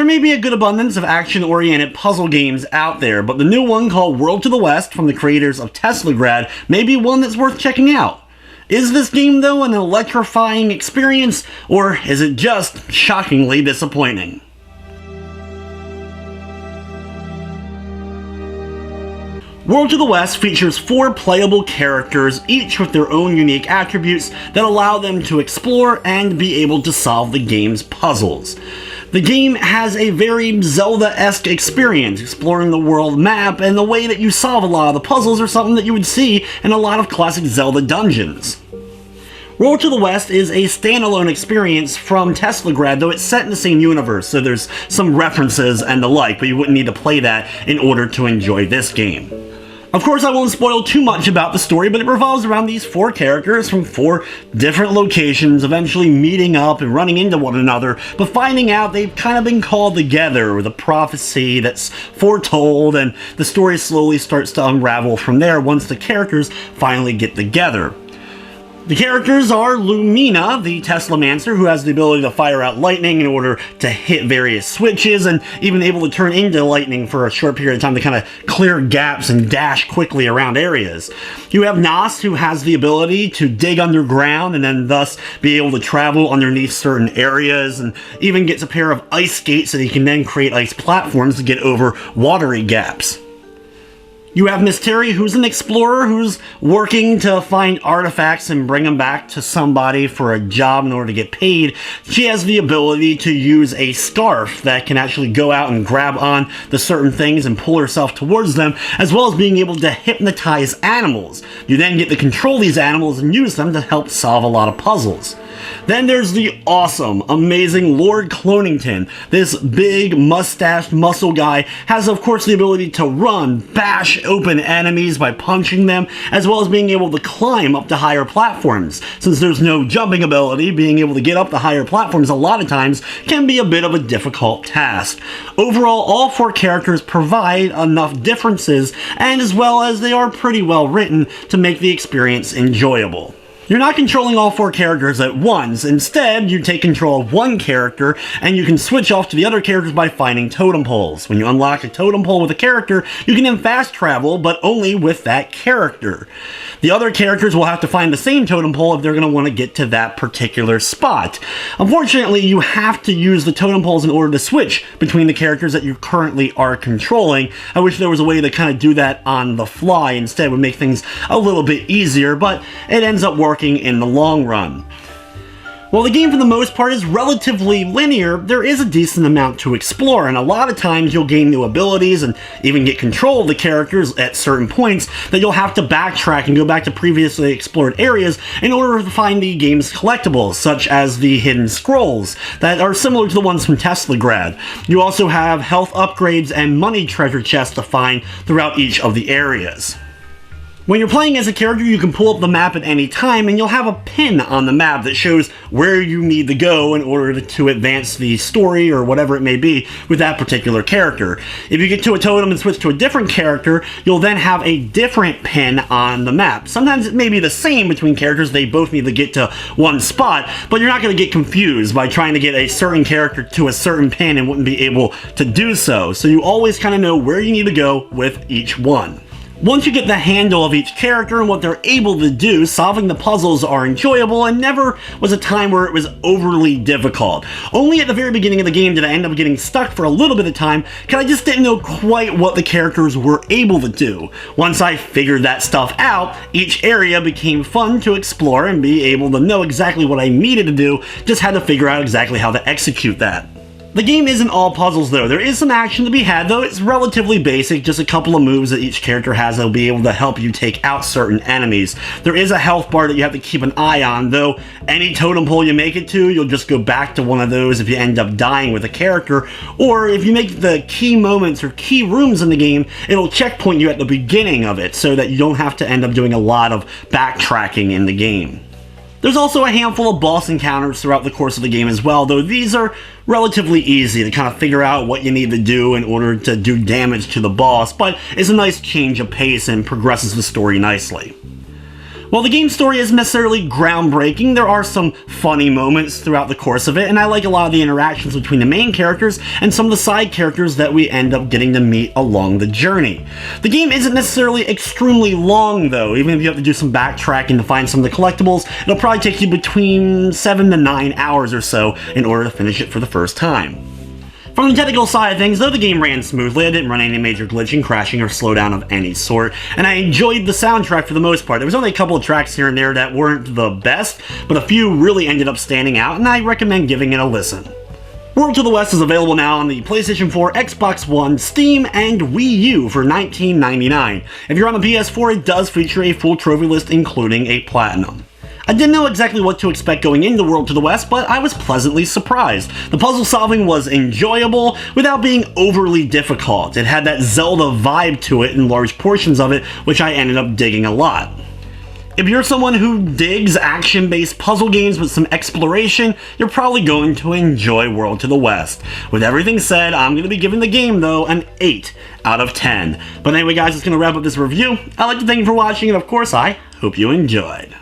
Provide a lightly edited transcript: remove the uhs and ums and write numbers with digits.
there may be a good abundance of action-oriented puzzle games out there, but the new one called World to the West from the creators of Teslagrad may be one that's worth checking out. Is this game, though, an electrifying experience, or is it just shockingly disappointing? World to the West features 4 playable characters, each with their own unique attributes that allow them to explore and be able to solve the game's puzzles. The game has a very Zelda-esque experience, exploring the world map, and the way that you solve a lot of the puzzles are something that you would see in a lot of classic Zelda dungeons. World to the West is a standalone experience from Teslagrad, though it's set in the same universe, so there's some references and the like, but you wouldn't need to play that in order to enjoy this game. Of course, I won't spoil too much about the story, but it revolves around these 4 characters from 4 different locations, eventually meeting up and running into one another, but finding out they've kind of been called together with a prophecy that's foretold, and the story slowly starts to unravel from there once the characters finally get together. The characters are Lumina, the Teslamancer, who has the ability to fire out lightning in order to hit various switches, and even able to turn into lightning for a short period of time to kind of clear gaps and dash quickly around areas. You have Nas, who has the ability to dig underground and then thus be able to travel underneath certain areas, and even gets a pair of ice skates that he can then create ice platforms to get over watery gaps. You have Miss Terry, who's an explorer who's working to find artifacts and bring them back to somebody for a job in order to get paid. She has the ability to use a scarf that can actually go out and grab on the certain things and pull herself towards them, as well as being able to hypnotize animals. You then get to control these animals and use them to help solve a lot of puzzles. Then there's the awesome, amazing Lord Clonington. This big, mustached muscle guy has, of course, the ability to run, bash open enemies by punching them, as well as being able to climb up to higher platforms. Since there's no jumping ability, being able to get up to higher platforms a lot of times can be a bit of a difficult task. Overall, all 4 characters provide enough differences, and as well as they are pretty well written to make the experience enjoyable. You're not controlling all 4 characters at once. Instead, you take control of one character, and you can switch off to the other characters by finding totem poles. When you unlock a totem pole with a character, you can then fast travel, but only with that character. The other characters will have to find the same totem pole if they're going to want to get to that particular spot. Unfortunately, you have to use the totem poles in order to switch between the characters that you currently are controlling. I wish there was a way to kind of do that on the fly. Instead, it would make things a little bit easier, but it ends up working in the long run. While the game for the most part is relatively linear, there is a decent amount to explore, and a lot of times you'll gain new abilities and even get control of the characters at certain points that you'll have to backtrack and go back to previously explored areas in order to find the game's collectibles, such as the hidden scrolls that are similar to the ones from Teslagrad. You also have health upgrades and money treasure chests to find throughout each of the areas. When you're playing as a character, you can pull up the map at any time, and you'll have a pin on the map that shows where you need to go in order to advance the story or whatever it may be with that particular character. If you get to a totem and switch to a different character, you'll then have a different pin on the map. Sometimes it may be the same between characters, they both need to get to one spot, but you're not going to get confused by trying to get a certain character to a certain pin and wouldn't be able to do so. So you always kind of know where you need to go with each one. Once you get the handle of each character and what they're able to do, solving the puzzles are enjoyable, and never was a time where it was overly difficult. Only at the very beginning of the game did I end up getting stuck for a little bit of time, because I just didn't know quite what the characters were able to do. Once I figured that stuff out, each area became fun to explore and be able to know exactly what I needed to do, just had to figure out exactly how to execute that. The game isn't all puzzles though. There is some action to be had, though it's relatively basic, just a couple of moves that each character has that will be able to help you take out certain enemies. There is a health bar that you have to keep an eye on, though any totem pole you make it to, you'll just go back to one of those if you end up dying with a character, or if you make the key moments or key rooms in the game, it'll checkpoint you at the beginning of it so that you don't have to end up doing a lot of backtracking in the game. There's also a handful of boss encounters throughout the course of the game as well, though these are relatively easy to kind of figure out what you need to do in order to do damage to the boss, but it's a nice change of pace and progresses the story nicely. While the game's story isn't necessarily groundbreaking, there are some funny moments throughout the course of it, and I like a lot of the interactions between the main characters and some of the side characters that we end up getting to meet along the journey. The game isn't necessarily extremely long though. Even if you have to do some backtracking to find some of the collectibles, it'll probably take you between 7 to 9 hours or so in order to finish it for the first time. From the technical side of things, though, the game ran smoothly. I didn't run any major glitching, crashing, or slowdown of any sort, and I enjoyed the soundtrack for the most part. There was only a couple of tracks here and there that weren't the best, but a few really ended up standing out, and I recommend giving it a listen. World to the West is available now on the PlayStation 4, Xbox One, Steam, and Wii U for $19.99. If you're on the PS4, it does feature a full trophy list, including a Platinum. I didn't know exactly what to expect going into World to the West, but I was pleasantly surprised. The puzzle solving was enjoyable without being overly difficult. It had that Zelda vibe to it in large portions of it, which I ended up digging a lot. If you're someone who digs action-based puzzle games with some exploration, you're probably going to enjoy World to the West. With everything said, I'm going to be giving the game, though, an 8 out of 10. But anyway, guys, that's going to wrap up this review. I'd like to thank you for watching, and of course, I hope you enjoyed.